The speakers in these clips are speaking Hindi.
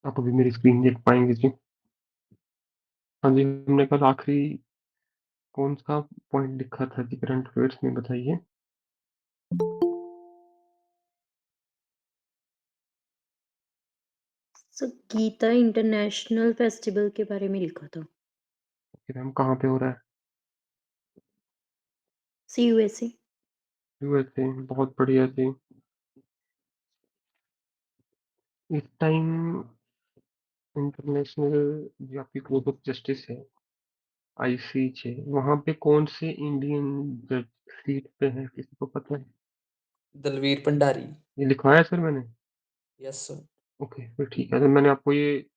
आप अभी मेरी स्क्रीन देख पाएँगे जी? हाँ जी, हमने कल आखिरी कौन-सा पॉइंट लिखा था जी करंट अफेयर्स में बताइए? सर गीता इंटरनेशनल फेस्टिवल के बारे में लिखा था। कि मैम कहाँ पे हो रहा है? सीयूएसए। यूएसए, बहुत बढ़िया जी। इस टाइम इंटरनेशनल जो आपकी कोर्ट ऑफ जस्टिस है, आईसीजे, वहाँ पे कौन से इंडियन जज सीट पे हैं, किसी को पता है? दलवीर भंडारी। ये लिखवाया सर मैंने? Yes sir. ओके, फिर ठीक है, तो मैंने आपको ये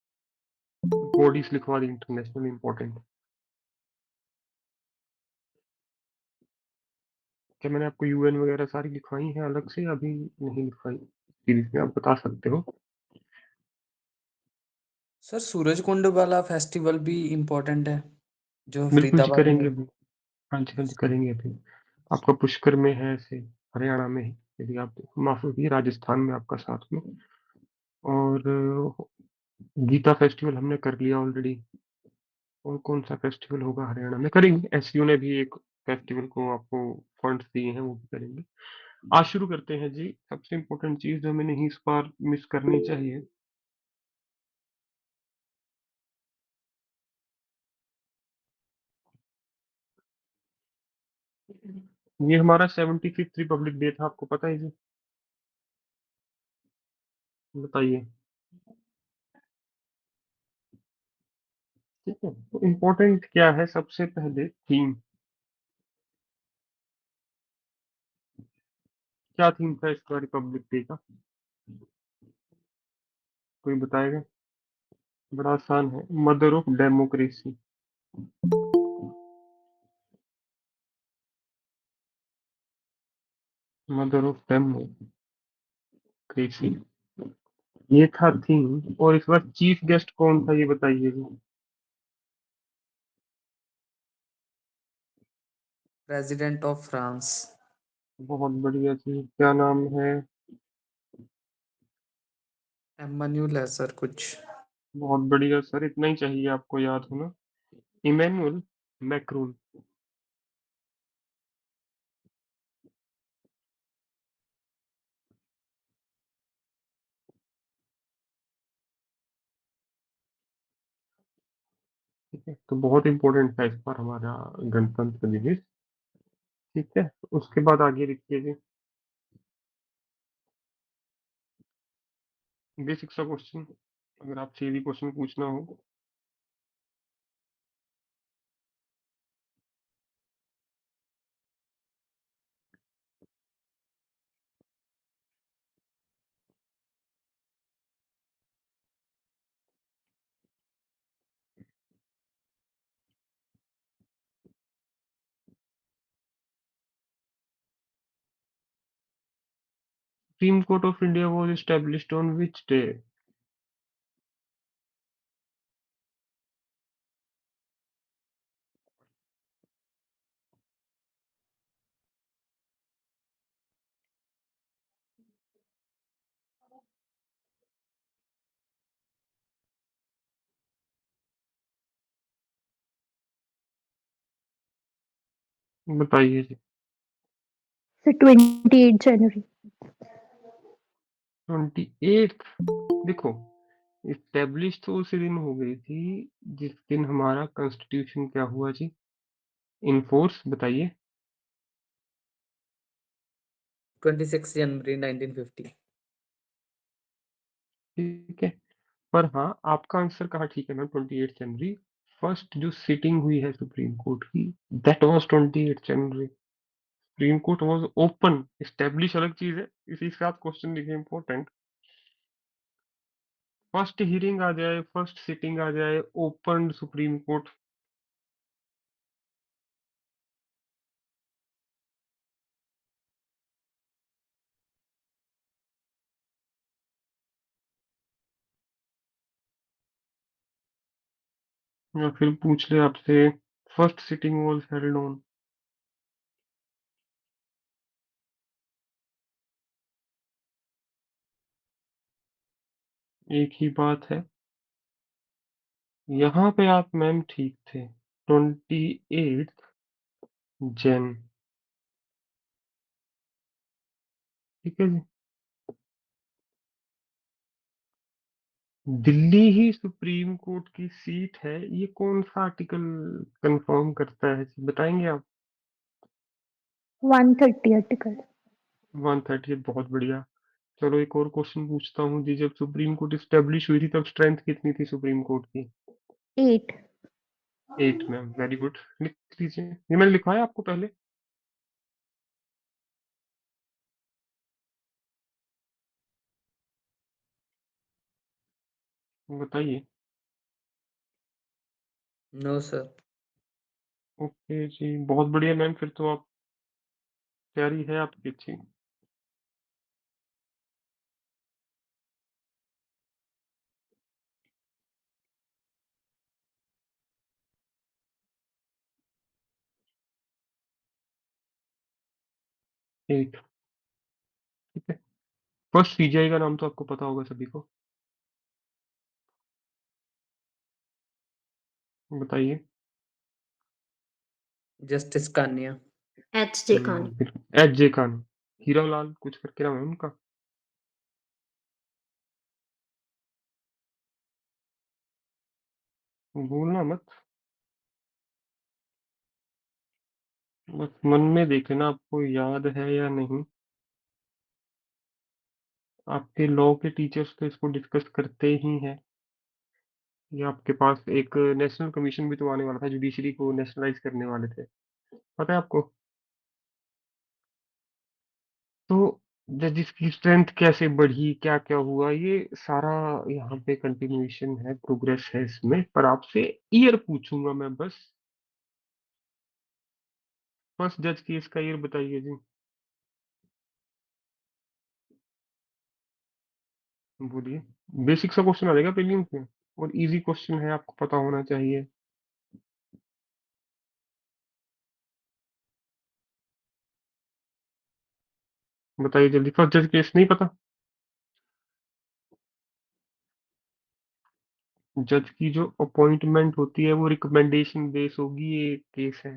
बॉडीज़ लिखवा दी इंटरनेशनल इम्पोर्टेंट। क्या मैंने आपको यूएन वगैरह सारी लिखवाई हैं अलग से, या अभी नहीं लिखवाई? सीरीज में आप बता सकते हो। सर सूरजकुंड वाला फेस्टिवल भी इम्पोर्टेंट है, जो बिल्कुल जी, फरीदाबाद में। करेंगे अभी। हाँ जी, हाँ जी, करेंगे अभी। आपका पुष्कर में है ऐसे, हरियाणा में है, यदि आप माफ कीजिए, राजस्थान में आपका साथ में। और गीता फेस्टिवल हमने कर लिया ऑलरेडी। और कौन सा फेस्टिवल होगा हरियाणा में, करेंगे। एसयू ने भी एक फेस्टिवल को आपको फंड्स दिए हैं, वो भी करेंगे। आज शुरू करते हैं जी। सबसे इम्पोर्टेंट चीज जो हमें नहीं इस बार मिस करनी चाहिए, ये हमारा 75th रिपब्लिक डे था, आपको पता है जी? बताइए। ठीक है, तो इम्पोर्टेंट क्या है, सबसे पहले थीम। क्या थीम था इसका रिपब्लिक डे का? कोई बताएगा? बड़ा आसान है, mother of democracy. Mother of democracy, ये था थीम। और इस बार चीफ गेस्ट कौन था, ये बताइए जी। President of France. बहुत बढ़िया जी, क्या नाम है? एम्मान्यूल है सर कुछ। बहुत बढ़िया सर, इतना ही चाहिए आपको याद होना। Emmanuel Macron. ठीक है, तो बहुत इंपॉर्टेंट था इस बार हमारा गणतंत्र दिवस। ठीक है, उसके बाद आगे लिखिए जी। बेसिक सा क्वेश्चन, अगर आपसे यदि क्वेश्चन पूछना हो। Supreme court of India was established on which day? बताइए जी। सर 28 जनवरी। 28। देखो, इस्टेब्लिश तो उसी दिन हो गई थी जिस दिन हमारा कॉन्स्टिट्यूशन क्या हुआ जी, इनफोर्स। बताइए। 26 जनवरी 1950। ठीक है, पर हाँ, आपका आंसर कहाँ ठीक है मैम, 28 जनवरी। फर्स्ट जो सिटिंग हुई है सुप्रीम कोर्ट की, that was 28 January. Supreme court was open, establish अलग चीज है। इसी के साथ क्वेश्चन लिखे इंपॉर्टेंट। फर्स्ट हियरिंग आ जाए, फर्स्ट सिटिंग आ जाए, ओपन सुप्रीम कोर्ट। या फिर पूछ ले आपसे, first sitting was held on. एक ही बात है। यहाँ पे आप मैम ठीक थे। 28 जैन। ठीक है जी। दिल्ली ही सुप्रीम कोर्ट की सीट है, ये कौन सा आर्टिकल कंफर्म करता है जी, बताएंगे आप? 130 आर्टिकल। 130, बहुत बढ़िया। चलो एक और क्वेश्चन पूछता हूँ जी, जब सुप्रीम कोर्ट स्टेब्लिश हुई थी तब स्ट्रेंथ कितनी थी सुप्रीम कोर्ट की? 8। 8 मैम, वेरी गुड। लिख लीजिए, ये मैंने लिखवाया आपको पहले? बताइए। No sir. ओके जी, बहुत बढ़िया मैम, फिर तो आप, तैयारी है आपकी अच्छी। एक, ठीक है। फर्स्ट सीजीआई का नाम तो आपको पता होगा सभी को, बताइए। Justice Kania. H J. Khan. H J Khan. Hira Lal कुछ करके नाम है उनका। भूलना मत, बस मन में देख लेना आपको याद है या नहीं। आपके लॉ के टीचर्स तो इसको डिस्कस करते ही हैं। ये आपके पास एक नेशनल कमीशन भी तो आने वाला था, जुडिशरी को नेशनलाइज करने वाले थे, पता है आपको? तो जजिस की स्ट्रेंथ कैसे बढ़ी, क्या क्या हुआ, ये सारा यहाँ पे कंटिन्यूएशन है, प्रोग्रेस है इसमें। पर आपसे ईयर पूछूंगा मैं बस। फर्स्ट जज केस का ईयर बताइए जी। बोलिए। बेसिक सा क्वेश्चन आ जाएगा प्रीलिम्स में, और इजी क्वेश्चन है, आपको पता होना चाहिए। बताइए जल्दी, फर्स्ट जज केस नहीं पता? जज की जो अपॉइंटमेंट होती है वो रिकमेंडेशन बेस होगी, ये केस है।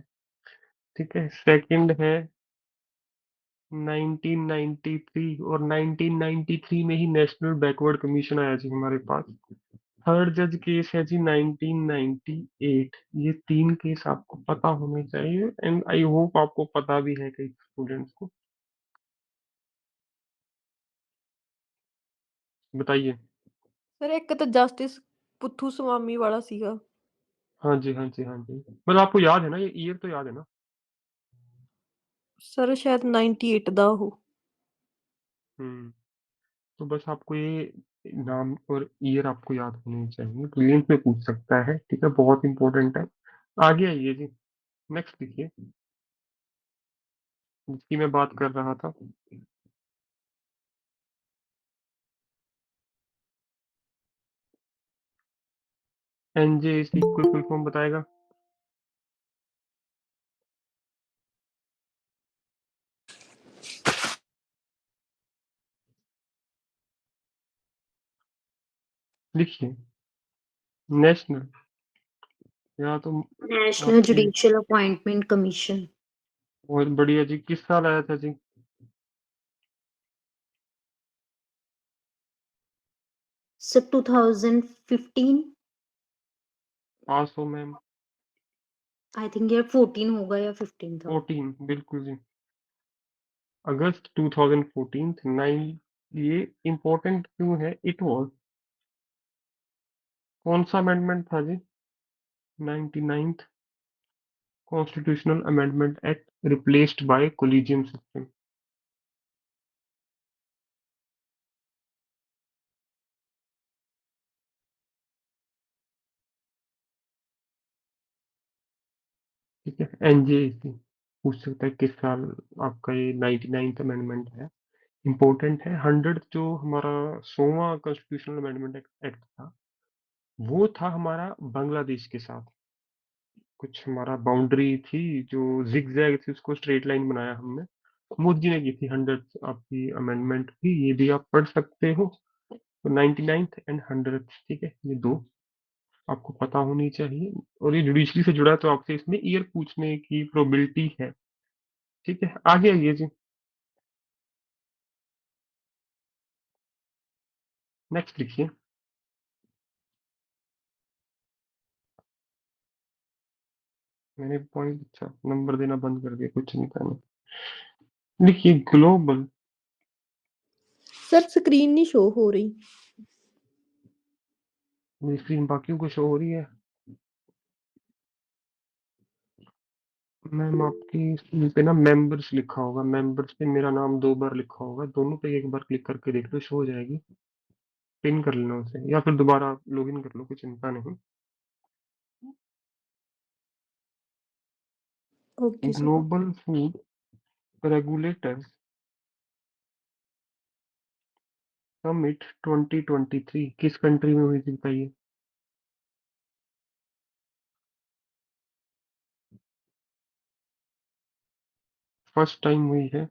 ठीक है, सेकंड है 1993, और 1993 में ही नेशनल बैकवर्ड कमीशन आया जी हमारे पास। थर्ड जज केस है जी 1998। ये तीन केस आपको पता होने चाहिए, एंड आई होप आपको पता भी है कई स्टूडेंट्स को। बताइए। ਸਰ ਇੱਕ ਤਾਂ ਜਸਟਿਸ ਪੁੱਥੂ ਸਵਾਮੀ ਵਾਲਾ ਸੀਗਾ। हाँ जी, हाँ जी, हाँ जी, मतलब आपको याद है ना, ये ईयर तो याद है ना? ਸਰ ਸ਼ਾਇਦ 98 ਦਾ ਉਹ। हम्म। तो बस आपको ये नाम और ईयर आपको याद होनी चाहिए, प्रीलिम्स में पूछ सकता है, ठीक है, बहुत इंपॉर्टेंट है। आगे आइए जी, नेक्स्ट लिखिए, जिसकी मैं बात कर रहा था। एनजेएसी कोई फुल फॉर्म बताएगा? लिखिए। नेशनल, या तो नेशनल आपके, जुडिशियल अपॉइंटमेंट कमीशन। बहुत बढ़िया जी, किस साल आया था जी? सर 2015। पास हो मैम। आई थिंक यार 14 होगा या 15 था। 14, बिल्कुल जी। अगस्त 2014, 9। ये इम्पोर्टेंट क्यों है? इट वॉज, कौन सा अमेंडमेंट था जी? 99th constitutional amendment act, replaced by collegium system. ठीक है, एनजेएसी पूछ सकता है किस साल आपका ये 99th अमेंडमेंट है। इम्पोर्टेंट है। 100 जो हमारा 100वां कॉन्स्टिट्यूशनल अमेंडमेंट एक्ट था, वो था हमारा बांग्लादेश के साथ। कुछ हमारा बाउंड्री थी जो जिगजैग थी, उसको स्ट्रेट लाइन बनाया हमने। मोदी जी ने की थी 100 आपकी अमेंडमेंट भी, ये भी आप पढ़ सकते हो। तो 99th एंड 100th, ठीक है, ये दो। आपको पता होनी चाहिए। और ये जुडिशरी से जुड़ा है तो आपसे इसमें ईयर पूछने की प्रोबेबिलिटी है। ठीक है, आगे आइए जी। नेक्स्ट लिखिए। मैंने पॉइंट अच्छा नंबर देना बंद कर दिया, कुछ चिंता नहीं। लिखिए ग्लोबल। सर स्क्रीन नहीं शो हो रही। मेरी स्क्रीन बाकियों को शो हो रही है। मैम आपकी स्क्रीन पे ना मेंबर्स लिखा होगा, मेंबर्स पे मेरा नाम 2 बार लिखा होगा, दोनों पे एक बार क्लिक करके देख लो, शो हो जाएगी। पिन कर लेना उसे या फिर दोबारा लॉगिन कर लो, कुछ चिंता नहीं। Okay sir. Global food regulators summit 2023 किस कंट्री में हुई थी बताइए? फर्स्ट टाइम हुई है।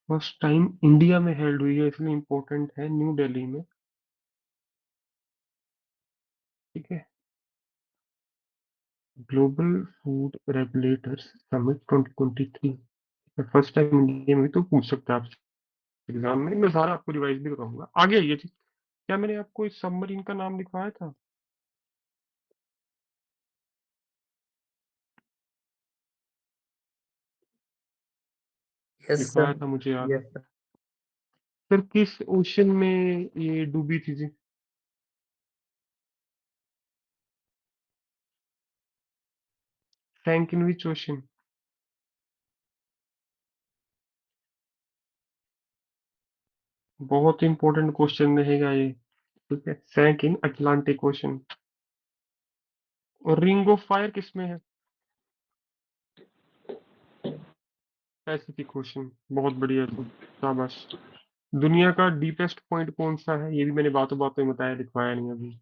फर्स्ट टाइम इंडिया में हेल्ड हुई है, इसलिए इम्पोर्टेंट है, न्यू दिल्ली में। ठीक है, global food regulators summit 2023। First time India में, तो पूछ सकते हैं आप एग्जाम में। मैं सारा आपको रिवाइज भी कराऊंगा। आगे आइए जी। क्या मैंने आपको इस सबमरीन का नाम लिखवाया था? यस लिखवाया सर। था, मुझे याद है। Yes sir. फिर किस ओशन में ये डूबी थी जी? सैंक इन विच ओशन? बहुत इंपॉर्टेंट क्वेश्चन रहेगा ये। ठीक है, सैंक इन अटलांटिक ओशन। और रिंग ऑफ फायर किसमें है? Pacific ocean. बहुत बढ़िया जी, शाबाश। दुनिया का डीपेस्ट पॉइंट कौन सा है? ये भी मैंने बातों बातों में बताया, लिखवाया नहीं अभी।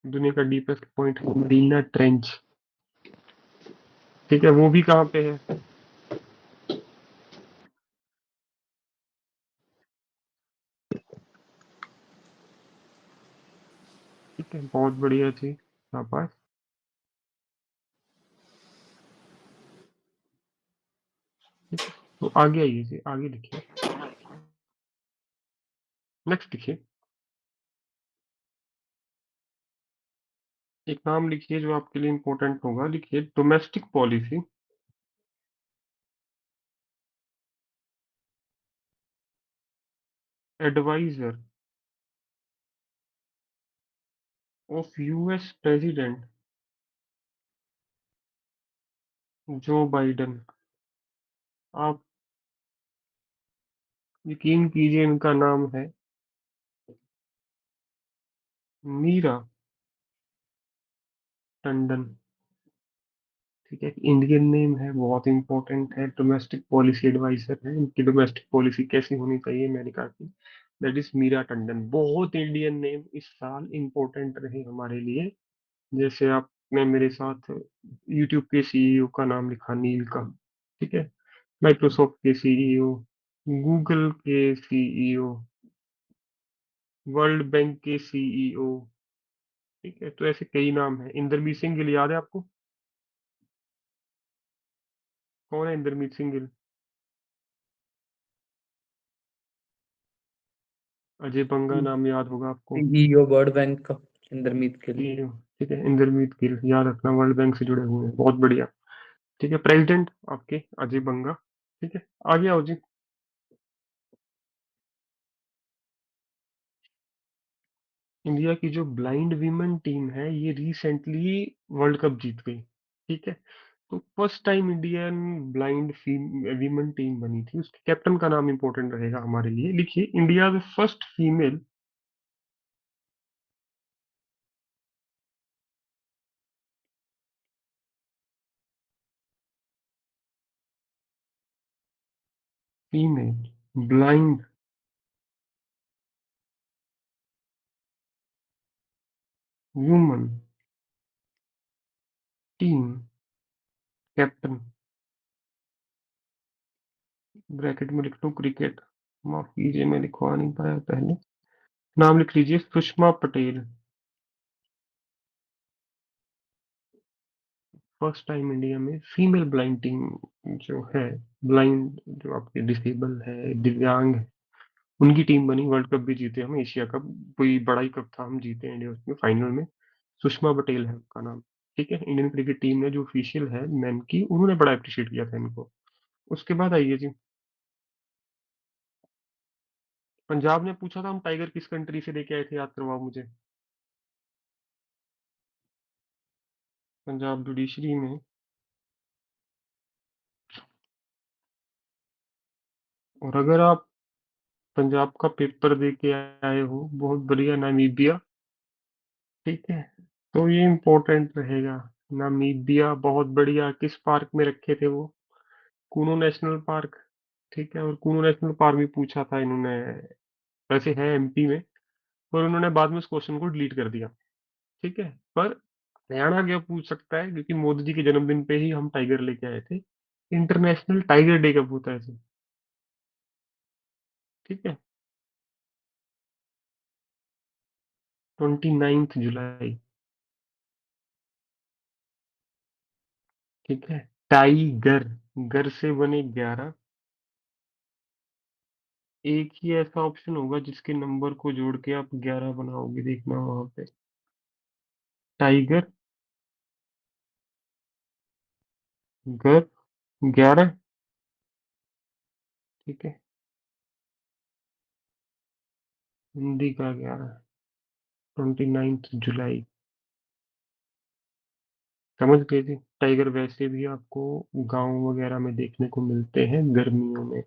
दुनिया का डीपेस्ट पॉइंट है मरीना ट्रेंच। ठीक है, वो भी कहाँ पे है? ठीक है, बहुत बढ़िया जी, शाबाश। ठीक है, तो आगे आइए जी, आगे लिखिए। नेक्स्ट लिखिए। एक नाम लिखिए जो आपके लिए इंपॉर्टेंट होगा, लिखिए domestic policy adviser of US president Joe Biden. आप यकीन कीजिए, इनका नाम है मीरा टंडन। ठीक है, इंडियन नेम है, बहुत इंपॉर्टेंट है, डोमेस्टिक पॉलिसी एडवाइजर है। इनकी डोमेस्टिक पॉलिसी कैसी होनी चाहिए अमेरिका की, दैट इज मीरा टंडन। बहुत इंडियन नेम इस साल इंपॉर्टेंट रहे हमारे लिए। जैसे आपने मेरे साथ यूट्यूब के सीईओ का नाम लिखा, नील का। ठीक है, माइक्रोसॉफ्ट के सीईओ, गूगल के सीईओ, वर्ल्ड बैंक के सीईओ। ठीक है, तो ऐसे कई नाम हैं। इंदरमीत सिंह गिल याद है आपको? कौन है इंदरमीत सिंह गिल? अजय बंगा नाम याद होगा आपको? सीईओ वर्ल्ड बैंक का इंद्रमीत गिल। CEO। ठीक है, इंदरमीत गिल याद रखना, वर्ल्ड बैंक से जुड़े हुए हैं, बहुत बढ़िया। ठीक है, प्रेसिडेंट आपके अजय बंगा। ठीक है, आगे आओ जी। इंडिया की जो ब्लाइंड वीमेन टीम है ये रिसेंटली वर्ल्ड कप जीत गई। ठीक है, तो first time Indian blind women team बनी थी, उसके कैप्टन का नाम इंपॉर्टेंट रहेगा हमारे लिए। लिखिए India first female blind woman team captain. Bracket में लिख लूँ क्रिकेट, माफ कीजिए मैं लिखवा नहीं पाया पहले। नाम लिख लीजिए Sushma Patel. First time India में फीमेल ब्लाइंड टीम जो है, ब्लाइंड जो आपके डिसेबल है, दिव्यांग है, उनकी टीम बनी। वर्ल्ड कप भी जीते हम, एशिया कप, कोई बड़ा ही कप था, हम जीते इंडिया उसमें फाइनल में। सुषमा पटेल है उनका नाम। ठीक है, इंडियन क्रिकेट टीम ने जो ऑफिशियल है मैन की, उन्होंने बड़ा अप्रिशिएट किया था इनको। उसके बाद आइए जी, पंजाब ने पूछा था हम टाइगर किस कंट्री से लेके आए थे, याद करवाओ मुझे। पंजाब जुडिशरी में। और अगर आप पंजाब का पेपर दे के आए हो, बहुत बढ़िया, नामीबिया। ठीक है, तो ये इम्पोर्टेंट रहेगा। नामीबिया बहुत बढ़िया। किस पार्क में रखे थे वो? Kuno national park. ठीक है, और कूनो नेशनल पार्क भी पूछा था इन्होंने। वैसे है एमपी में, पर उन्होंने बाद में उस क्वेश्चन को डिलीट कर दिया। ठीक है, पर हरियाणा क्या पूछ सकता है, क्योंकि मोदी जी के जन्मदिन पे ही हम टाइगर लेके आए थे। इंटरनेशनल टाइगर डे कब होता है जी? ठीक है, 29 जुलाई। ठीक है, टाइगर, घर से बने 11। एक ही ऐसा ऑप्शन होगा जिसके नंबर को जोड़ के आप 11 बनाओगे, देखना वहां पे। टाइगर, घर, 11। ठीक है, हिंदी का 11, 29 जुलाई। समझ गए जी। टाइगर वैसे भी आपको गांव वगैरह में देखने को मिलते हैं गर्मियों में,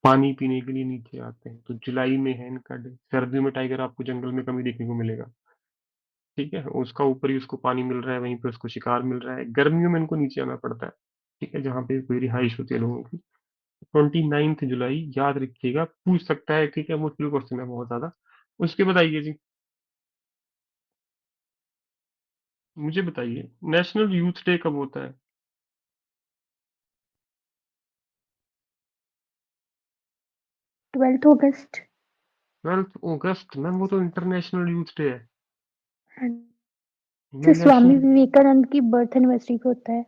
पानी पीने के लिए नीचे आते हैं, तो जुलाई में है इनका डे। सर्दियों में टाइगर आपको जंगल में कम ही देखने को मिलेगा। ठीक है, उसका ऊपर ही उसको पानी मिल रहा है, वहीं पे उसको शिकार मिल रहा है। गर्मियों में इनको नीचे आना पड़ता है। ठीक है, जहाँ पे कोई रिहाइश होती है लोगों की। 29 जुलाई याद रखिएगा, पूछ सकता है। ठीक है, मुश्किल क्वेश्चन है बहुत ज्यादा। उसके बताइए जी, मुझे बताइए नेशनल यूथ डे कब होता है? 12 अगस्त। 12 अगस्त मैम, वो तो इंटरनेशनल यूथ डे है। से मैं स्वामी नेशनल, विवेकानंद की बर्थ एनिवर्सरी पे होता है।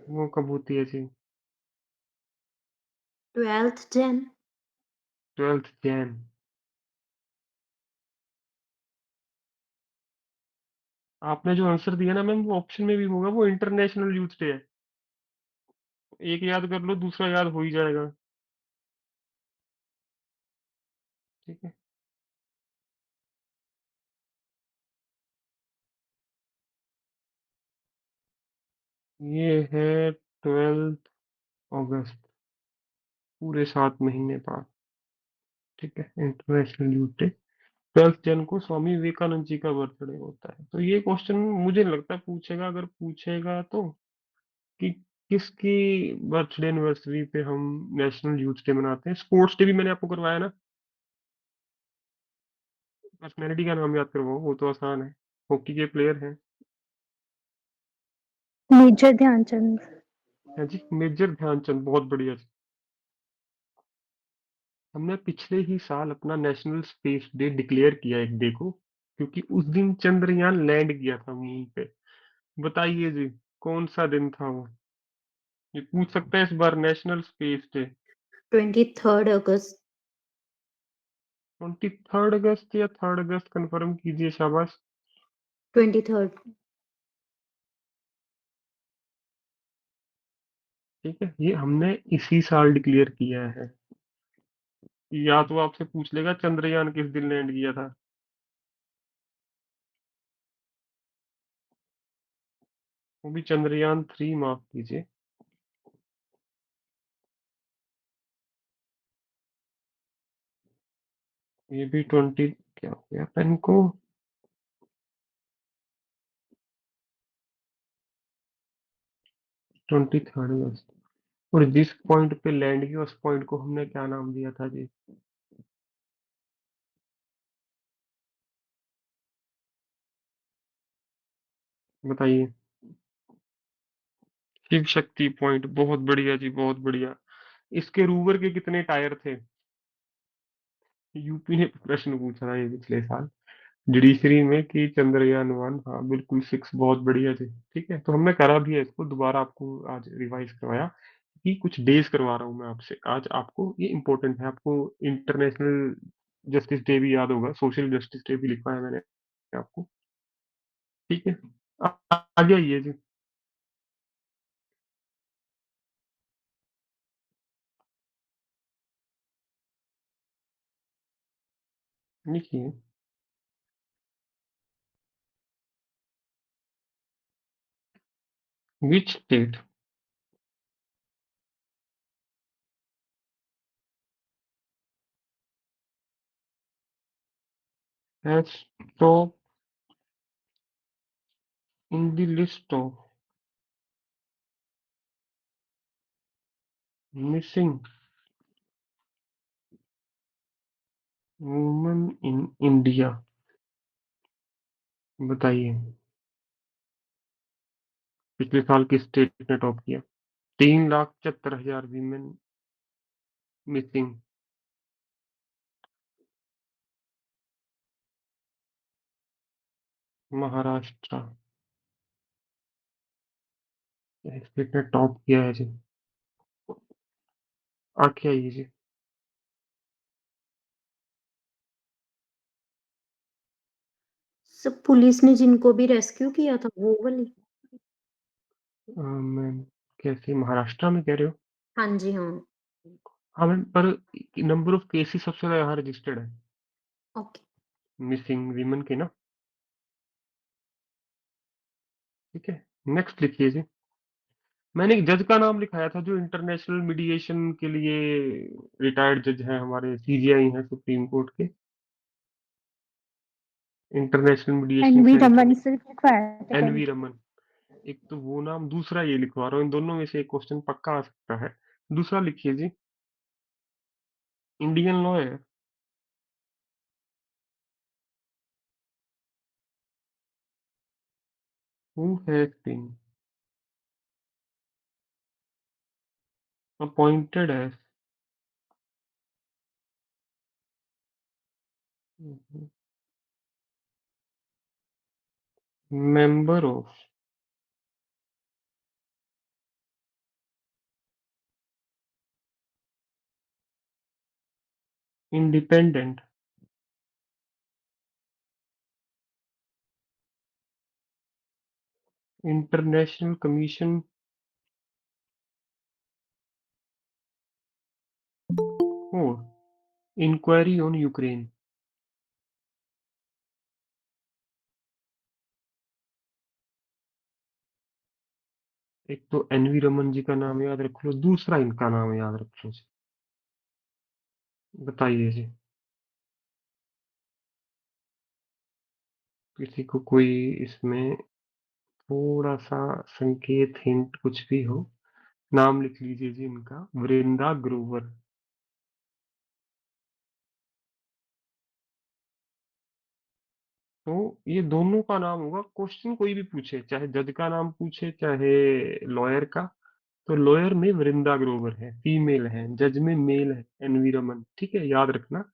वो कब होती है जी? 12th Jan। 12 जैन। आपने जो आंसर दिया ना मैम, वो ऑप्शन में भी होगा, वो इंटरनेशनल यूथ डे है। एक याद कर लो, दूसरा याद हो ही जाएगा। ठीक है, ये है 12 अगस्त, पूरे 7 महीने बाद। ठीक है, इंटरनेशनल यूथ डे। 12 जन को स्वामी विवेकानंद जी का बर्थडे होता है। तो ये क्वेश्चन मुझे लगता है पूछेगा, अगर पूछेगा तो, कि किसकी बर्थडे एनिवर्सरी पे हम नेशनल यूथ डे मनाते हैं। स्पोर्ट्स डे भी मैंने आपको करवाया ना। पर्सनैलिटी का नाम याद करवाओ, वो तो आसान है। हॉकी के प्लेयर हैं। मेजर ध्यानचंद। है जी, मेजर ध्यानचंद, बहुत बढ़िया जी। हमने पिछले ही साल अपना नेशनल स्पेस डे डिक्लेयर किया एक डे को, क्योंकि उस दिन चंद्रयान लैंड किया था मून पे। बताइए जी, कौन सा दिन था वो? ये पूछ सकते हैं इस बार, national space day. 23rd August। 23 अगस्त या 3 अगस्त, कंफर्म कीजिए, शाबाश। 23rd। ठीक है, ये हमने इसी साल डिक्लेयर किया है। या तो आपसे पूछ लेगा चंद्रयान किस दिन लैंड किया था। वो भी चंद्रयान 3, माफ कीजिए। ये भी 20, क्या हो गया पेन को? 23 अगस्त। और जिस पॉइंट पे लैंड किया उस पॉइंट को हमने क्या नाम दिया था जी? बताइए। शिव शक्ति पॉइंट, बहुत बढ़िया जी, बहुत बढ़िया। इसके रूवर के कितने टायर थे? यूपी ने प्रश्न पूछा था ये पिछले साल जुडिशरी में कि चंद्रयान 1, हाँ बिल्कुल 6, बहुत बढ़िया जी। ठीक है, तो हमने करा भी है इसको, दोबारा आपको आज रिवाइज करवाया कि कुछ डेज करवा रहा हूँ मैं आपसे आज। आपको ये इंपॉर्टेंट है, आपको इंटरनेशनल जस्टिस डे भी याद होगा, सोशल जस्टिस डे भी लिखवाया मैंने आपको। ठीक है, आगे आइए जी। लिखिए। Which state has top in the list of missing women in India? बताइए, पिछले साल किस स्टेट ने टॉप किया? 3,75,000 वीमेन मिसिंग। महाराष्ट्र स्टेट ने टॉप किया है जी। आगे आइए जी। सब पुलिस ने जिनको भी रेस्क्यू किया था वो वाली? मैम कैसे महाराष्ट्र में कह रहे हो? हाँ जी, हाँ। हाँ मैम, पर नंबर ऑफ केसेस सबसे ज्यादा यहाँ रजिस्टर्ड है ओके। मिसिंग वीमेन के ना। ठीक है, नेक्स्ट लिखिए जी। मैंने एक जज का नाम लिखाया था जो इंटरनेशनल मीडिएशन के लिए रिटायर्ड जज हैं, हमारे सीजीआई हैं सुप्रीम कोर्ट के, international mediation NV centre. Raman सिर्फ लिखवाया था कल। एनवी रमन, एक तो वो नाम, दूसरा ये लिखवा रहा हूँ, इन दोनों में से एक क्वेश्चन पक्का आ सकता है। दूसरा लिखिए जी। Indian lawyer who has been appointed as member of independent international commission for inquiry on Ukraine. एक तो एनवी रमन जी का नाम याद रख लो, दूसरा इनका नाम याद रख लो जी। बताइए जी, किसी को कोई इसमें थोड़ा सा संकेत, हिंट कुछ भी हो? नाम लिख लीजिए जी इनका, वृंदा ग्रोवर। तो ये दोनों का नाम होगा, क्वेश्चन कोई भी पूछे, चाहे जज का नाम पूछे चाहे लॉयर का, तो लॉयर में वृंदा ग्रोवर है, फीमेल है, जज में मेल है एनवी रमन। ठीक है, याद रखना,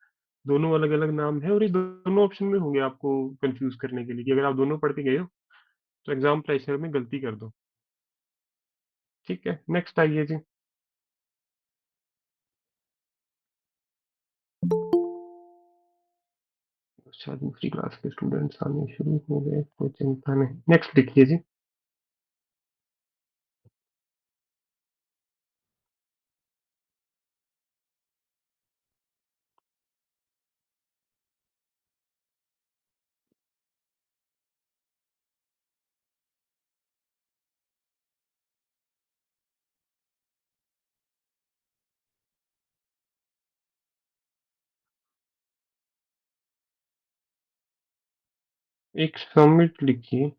दोनों अलग अलग नाम है, और ये दोनों ऑप्शन में होंगे आपको कंफ्यूज करने के लिए, कि अगर आप दोनों पढ़ के गए हो तो एग्जाम प्रेशर में गलती कर दो। ठीक है, नेक्स्ट आइए जी। अच्छा, दूसरी क्लास के स्टूडेंट्स आने शुरू हो गए, कोई चिंता नहीं, नेक्स्ट लिखिए जी। एक समिट लिखिए।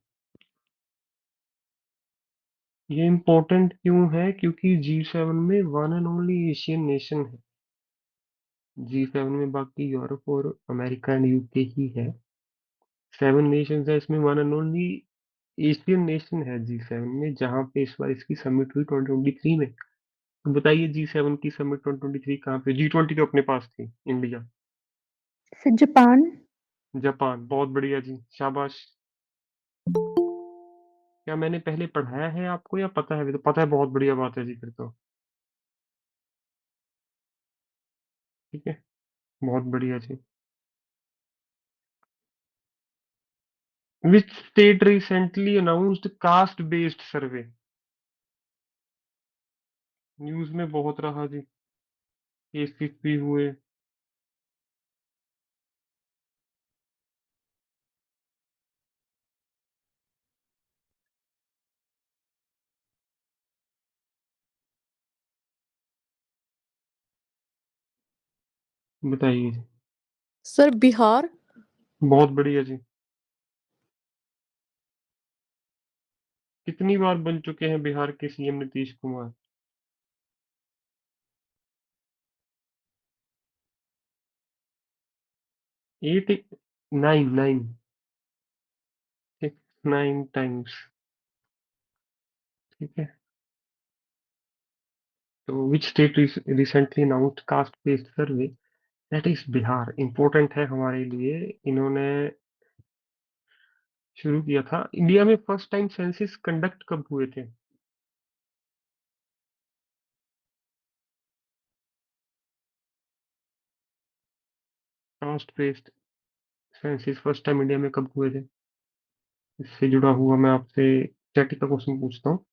ये इम्पोर्टेंट क्यों है? क्योंकि G7 में one and only Asian nation है। G7 में बाकी यूरोप और अमेरिका एंड यूके ही है, 7 नेशंस है, इसमें one and only Asian nation है G7 में, जहाँ पे इस बार इसकी समिट हुई 2023 में। तो बताइए G7 की समिट 2023 कहाँ पे? G20 तो अपने पास थी, इंडिया। Sir Japan. जापान, बहुत बढ़िया जी, शाबाश। क्या मैंने पहले पढ़ाया है आपको या पता है? अभी तो पता है, बहुत बढ़िया बात है जी फिर तो। ठीक है, बहुत बढ़िया जी। Which state recently announced caste based survey? News में बहुत रहा जी, केसेस भी हुए। बताइए जी। सर बिहार। बहुत बढ़िया जी। कितनी बार बन चुके हैं बिहार के सीएम नीतीश कुमार? 8, 9, 9, 9 टाइम्स। ठीक है। तो which state recently announced caste based survey? That is Bihar. Important है हमारे लिए। इन्होंने शुरू किया था। इंडिया में फर्स्ट टाइम सेंसस कंडक्ट कब हुए थे? Caste based census first time India में कब हुए थे? इससे जुड़ा हुआ मैं आपसे स्टैटिक का क्वेश्चन पूछता हूँ।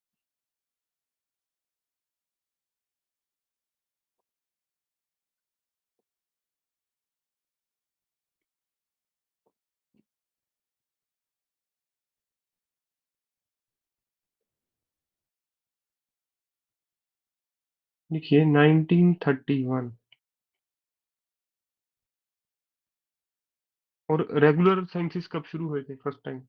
देखिए 1931। और रेगुलर सेंसस कब शुरू हुए थे फर्स्ट टाइम?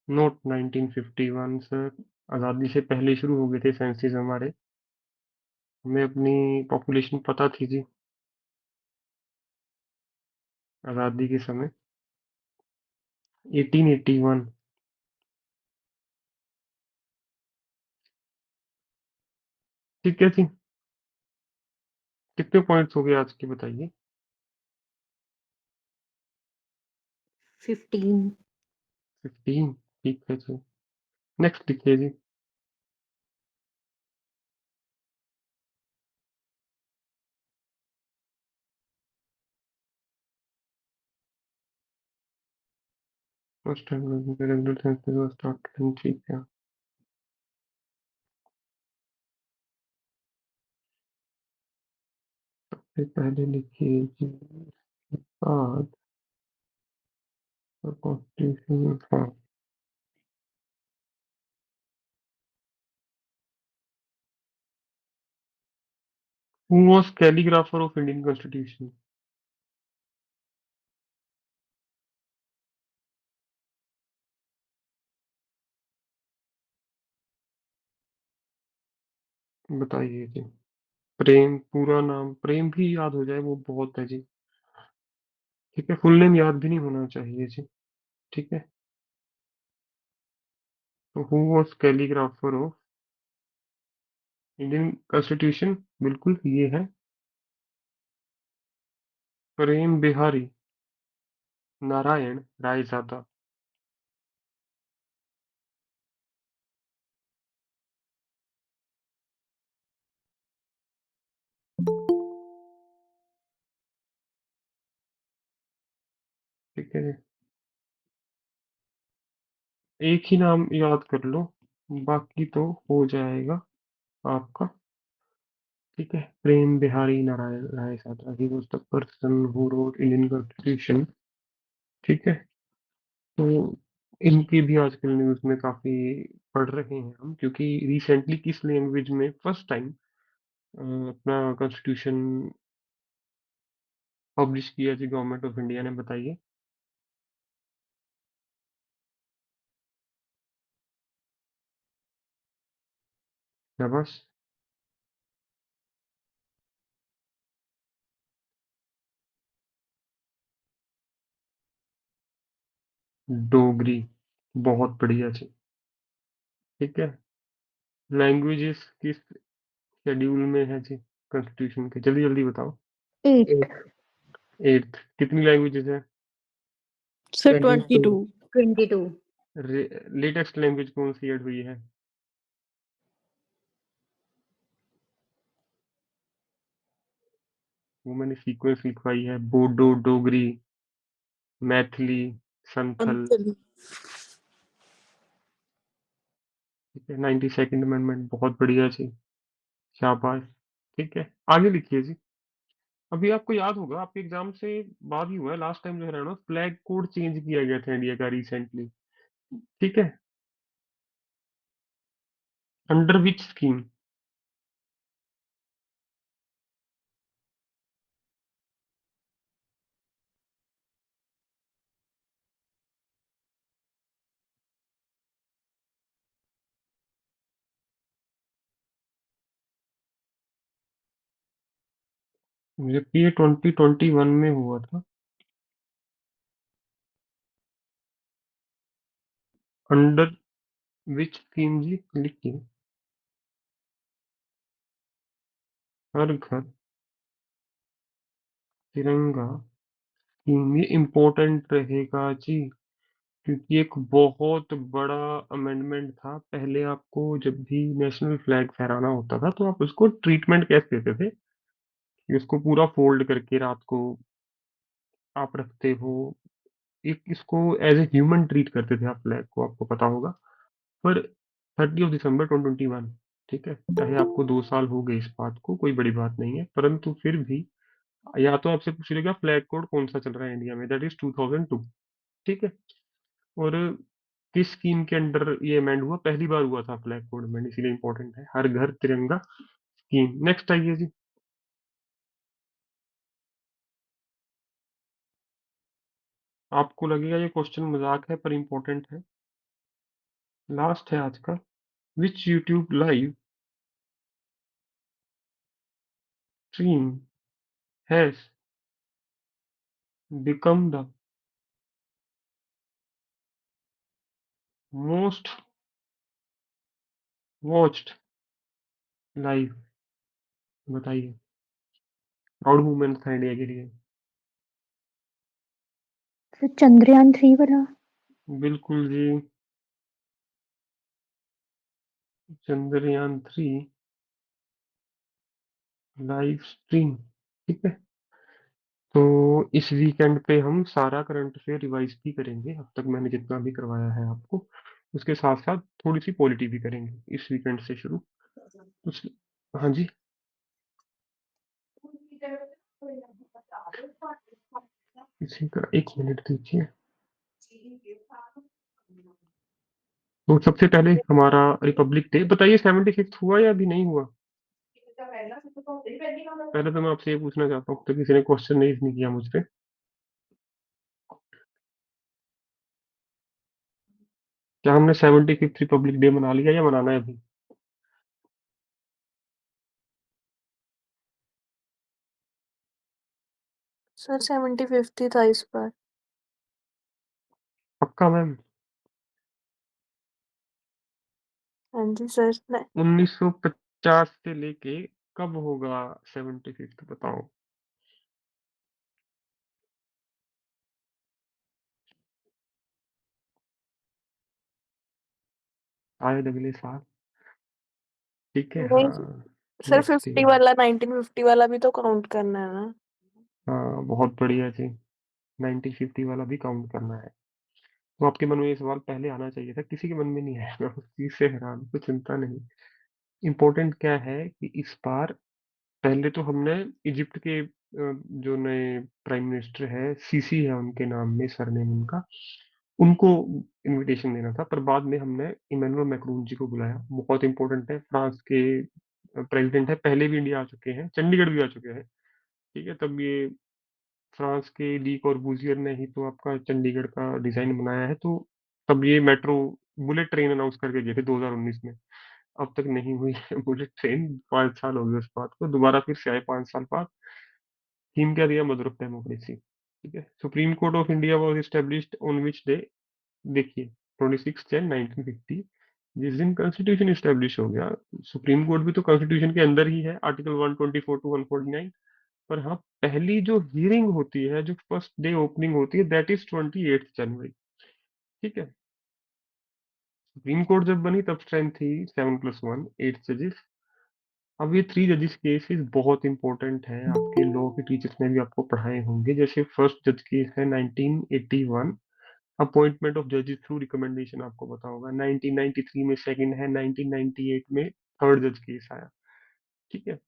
Not 1951 sir. आज़ादी से पहले शुरू हो गए थे सेंसस हमारे। हमें अपनी पॉपुलेशन पता थी जी, आज़ादी के समय। 1881। ठीक है जी। कितने पॉइंट्स हो गए आज के, बताइए? 15। 15। ठीक है जी। नेक्स्ट लिखिए जी। First time regular census start. ठीक है। सबसे पहले लिखिए जी, बाद कॉन्स्टिट्यूशन। हाँ। Who was calligrapher of Indian constitution? बताइए जी। प्रेम, पूरा नाम प्रेम भी याद हो जाए वो बहुत है जी। ठीक है, फुल नेम याद भी नहीं होना चाहिए जी। ठीक है। तो who was calligrapher of Indian constitution? बिल्कुल ये है प्रेम बिहारी नारायण रायजादा। ठीक है जी। एक ही नाम याद कर लो, बाकी तो हो जाएगा आपका। ठीक है, Prem Bihari Narayan Raizada, he was the person who wrote Indian constitution. ठीक है। तो इनकी भी आजकल न्यूज में काफी पढ़ रहे हैं हम, क्योंकि रिसेंटली किस लैंग्वेज में फर्स्ट टाइम अपना कॉन्स्टिट्यूशन पब्लिश किया जी गवर्नमेंट ऑफ इंडिया ने? बताइए। शाबाश। डोगरी, बहुत बढ़िया जी। ठीक है। लैंग्वेजेस किस शेड्यूल में है जी कॉन्स्टिट्यूशन के? जल्दी जल्दी बताओ। 8th, 8th। कितनी लैंग्वेजेस है? सर 22। 22। 22। लेटेस्ट लैंग्वेज कौन सी ऐड हुई है? वो मैंने सीक्वेंस लिखवाई है, बोडो, डोगरी, मैथिली, संथल। अंतली। ठीक है। 92nd अमेंडमेंट, बहुत बढ़िया जी, शाबाश। ठीक है, आगे लिखिए जी। अभी आपको याद होगा, आपके एग्जाम से बाद ही हुआ है लास्ट टाइम जो है ना, फ्लैग कोड चेंज किया गया था इंडिया का रिसेंटली। ठीक है। Under which scheme? मुझे ये 2021 में हुआ था। अंडर विच स्कीम जी, लिखिए। हर घर तिरंगा स्कीम, ये इम्पोर्टेंट रहेगा जी, क्योंकि एक बहुत बड़ा अमेंडमेंट था। पहले आपको जब भी नेशनल फ्लैग फहराना होता था तो आप उसको ट्रीटमेंट कैसे देते थे कि उसको पूरा फोल्ड करके रात को आप रखते हो, एक इसको एज ए ह्यूमन ट्रीट करते थे आप फ्लैग को, आपको पता होगा। पर 30 दिसंबर 2021, ठीक है, चाहे आपको 2 साल हो गए इस बात को, कोई बड़ी बात नहीं है, परंतु फिर भी या तो आपसे पूछ लेगा फ्लैग कोड कौन सा चल रहा है इंडिया में, दैट इज 2002। ठीक है। और किस स्कीम के अंडर ये अमेंड हुआ? पहली बार हुआ था फ्लैग कोड अमेंड, इसीलिए इंपॉर्टेंट है, हर घर तिरंगा स्कीम। नेक्स्ट आइए जी। आपको लगेगा ये क्वेश्चन मजाक है, पर इंपॉर्टेंट है, लास्ट है आज का। Which YouTube live stream has become the most watched live? बताइए। प्राउड मूवमेंट था इंडिया के लिए। सर चंद्रयान 3 वाला। बिल्कुल जी, चंद्रयान 3 लाइव स्ट्रीम। ठीक है। तो इस वीकेंड पे हम सारा करंट अफेयर रिवाइज भी करेंगे, अब तक मैंने जितना भी करवाया है आपको, उसके साथ साथ थोड़ी सी पॉलिटी भी करेंगे इस वीकेंड से शुरू। उस हाँ जी। इसी का 1 मिनट दीजिए। तो सबसे पहले हमारा रिपब्लिक डे, बताइए 75th हुआ या अभी नहीं हुआ? पहले तो मैं आपसे ये पूछना चाहता हूँ, तो किसी ने क्वेश्चन नहीं किया मुझसे। क्या हमने 75th रिपब्लिक डे मना लिया या मनाना है अभी? सर 75th ही था इस बार। पक्का मैम? हाँ जी सर। 1950 से लेके कब होगा 75th, बताओ। शायद अगले साल। ठीक है, नहीं हाँ। Sir, next 50 year. वाला 1950 वाला भी तो काउंट करना है ना। हाँ, बहुत बढ़िया जी। 1950 वाला भी काउंट करना है। तो आपके मन में ये सवाल पहले आना चाहिए था, किसी के मन में नहीं आया। मैं उस चीज से हैरान हूँ, तो चिंता नहीं। इम्पोर्टेंट क्या है कि इस बार पहले तो हमने इजिप्ट के जो नए प्राइम मिनिस्टर है, सीसी है उनके नाम में, सरनेम उनका, उनको इनविटेशन देना था, पर बाद में हमने इमैनुअल मैक्रोन जी को बुलाया। बहुत इंपॉर्टेंट है, फ्रांस के प्रेसिडेंट है, पहले भी इंडिया आ चुके हैं, चंडीगढ़ भी आ चुके हैं। ठीक है। तब ये फ्रांस के ली कॉर्बूजियर ने ही तो आपका चंडीगढ़ का डिजाइन बनाया है, तो तब ये मेट्रो बुलेट ट्रेन अनाउंस करके गए थे 2019 में। अब तक नहीं हुई है बुलेट ट्रेन, 5 साल हो गए उस बात को, दोबारा फिर से आए 5 साल बाद। थीम क्या दिया? Mother of democracy. ठीक है। Supreme court of India was established on which day? देखिए 26 Jan 1950 जिस दिन कॉन्स्टिट्यूशन इस्टेब्लिश हो गया, सुप्रीम कोर्ट भी तो कॉन्स्टिट्यूशन के अंदर ही है, आर्टिकल 124 टू 149। पर हाँ, पहली जो हियरिंग होती है, जो फर्स्ट डे ओपनिंग होती है, दैट इज 28 जनवरी। ठीक है। सुप्रीम कोर्ट जब बनी तब स्ट्रेंथ थी 7+1, 8 जजेस। अब ये 3 जजेस केसेस बहुत इंपॉर्टेंट है, आपके लॉ के टीचर्स ने भी आपको पढ़ाए होंगे। जैसे फर्स्ट जज केस है 1981, अपॉइंटमेंट ऑफ जजेस थ्रू रिकमेंडेशन, आपको पता होगा। 1993 में सेकंड है, 1998 में थर्ड जज केस आया। ठीक है।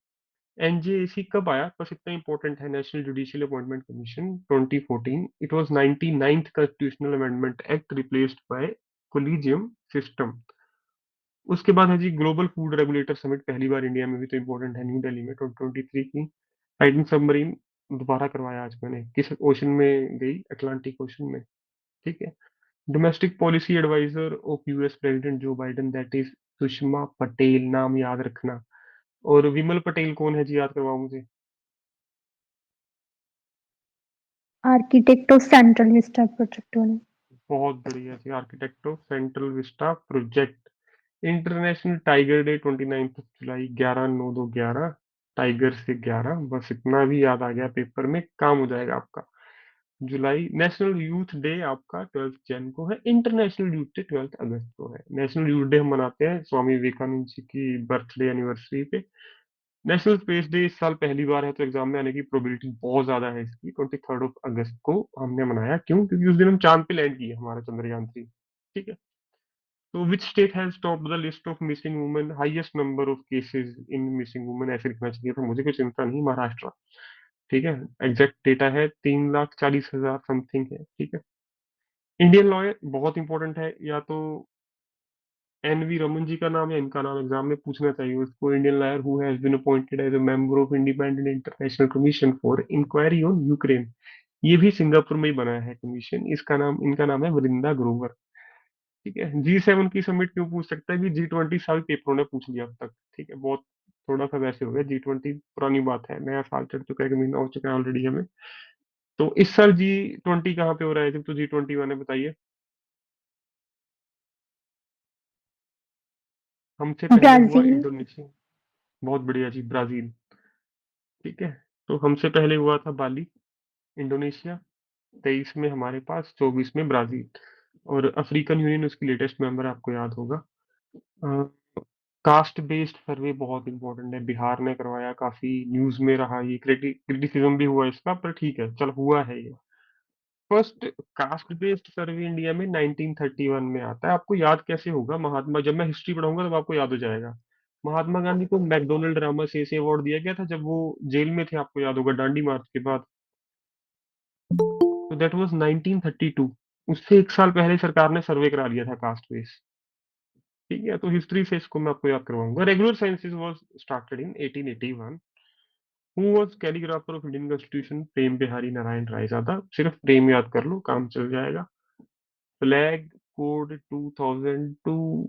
एनजेएसी कब आया, बस इतना इंपॉर्टेंट है, national judicial appointment commission 2014। It was 99th constitutional amendment act, replaced by collegium system. उसके बाद है जी ग्लोबल फूड रेगुलेटर समिट, पहली बार इंडिया में भी, तो इंपॉर्टेंट है, न्यू दिल्ली में 2023 की। टाइटन सबमरीन दोबारा करवाया आज मैंने, किस ओशन में गई, अटलांटिक ओशन में। ठीक है। Domestic policy adviser of US president Joe Biden, that is Sushma Patel, नाम याद रखना। और विमल पटेल कौन है जी, याद करवाओ मुझे। Architect of central vista project वाले। बहुत बढ़िया जी, architect of central vista project. International tiger day 29 जुलाई, 11/9/2011। टाइगर से 11, बस इतना भी याद आ गया पेपर में, काम हो जाएगा आपका। जुलाई। नेशनल यूथ डे आपका 12 जन को है, इंटरनेशनल यूथ डे 12 अगस्त को है। नेशनल यूथ डे हम मनाते हैं स्वामी विवेकानंद जी की बर्थडे एनिवर्सरी पे। नेशनल स्पेस डे इस साल पहली बार है, तो एग्जाम में आने की प्रोबेबिलिटी बहुत ज्यादा है इसकी। 23 अगस्त को हमने मनाया, क्यों? क्योंकि उस दिन हम चांद पे लैंड किए, हमारा चंद्रयान 3। ठीक है। तो which state has top the list of missing women, highest number of cases in missing women, ऐसे लिखना चाहिए, पर मुझे कोई चिंता नहीं, महाराष्ट्र। ठीक है। एग्जैक्ट डेटा है 3,40,000 समथिंग है। ठीक है। इंडियन लॉयर बहुत इंपॉर्टेंट है, या तो एनवी रमन जी का नाम या इनका नाम एग्जाम में पूछना चाहिए उसको। Indian lawyer who has been appointed as a member of independent international commission for inquiry on Ukraine. ये भी सिंगापुर में ही बना है कमीशन, इसका नाम, इनका नाम है वृंदा ग्रोवर। ठीक है। G7 की समिट क्यों पूछ सकता है भी, G20 साल पेपरों ने पूछ लिया अब तक। ठीक है। बहुत थोड़ा सा वैसे हो गया, G20 पुरानी बात है, नया साल चढ़ चुका है, 1 महीना हो चुका है ऑलरेडी हमें। तो इस साल G20 कहाँ पे हो रहा है, जब तो G20 वाले बताइए। हमसे पहले हुआ ब्राजील। इंडोनेशिया। बहुत बढ़िया जी, ब्राजील। ठीक है। तो हमसे पहले हुआ था बाली, इंडोनेशिया। 23 में हमारे पास, 24 में ब्राजील। और अफ्रीकन यूनियन उसकी लेटेस्ट मेंबर, आपको याद होगा। कास्ट बेस्ड सर्वे बहुत इंपॉर्टेंट है, बिहार ने करवाया, काफी न्यूज में रहा, ये क्रिटिसिज्म भी हुआ इसका, पर ठीक है, चल हुआ है ये। First caste based survey India में 1931 में आता है। आपको याद कैसे होगा, महात्मा, जब मैं हिस्ट्री पढ़ाऊंगा तब आपको याद हो जाएगा। महात्मा गांधी को मैकडोनल्ड रामा से अवार्ड दिया गया था जब वो जेल में थे, आपको याद होगा, दांडी मार्च के बाद। तो दैट वाज 1932। उससे 1 साल पहले सरकार ने सर्वे करा लिया था कास्ट बेस। ठीक है। तो हिस्ट्री से इसको मैं आपको याद करवाऊंगा। Regular sciences was started in 1881। Who was calligrapher of Indian constitution, Prem Bihari Narayan Raizada. सिर्फ प्रेम याद कर लो, काम चल जाएगा। Flag code 2002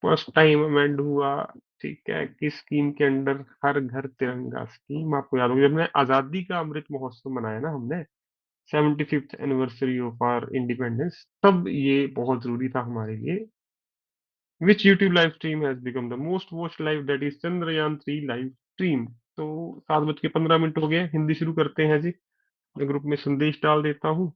first time amend हुआ। ठीक है। किस स्कीम के अंडर, हर घर तिरंगा स्कीम, आपको याद होगा, जब हमने आजादी का अमृत महोत्सव मनाया ना हमने, 75th anniversary of our independence, तब ये बहुत जरूरी था हमारे लिए। Which YouTube live stream has become the most watched live, that is Chandrayaan 3 live stream. तो 7:15 हो गए, हिंदी शुरू करते हैं जी। मैं ग्रुप में संदेश डाल देता हूँ।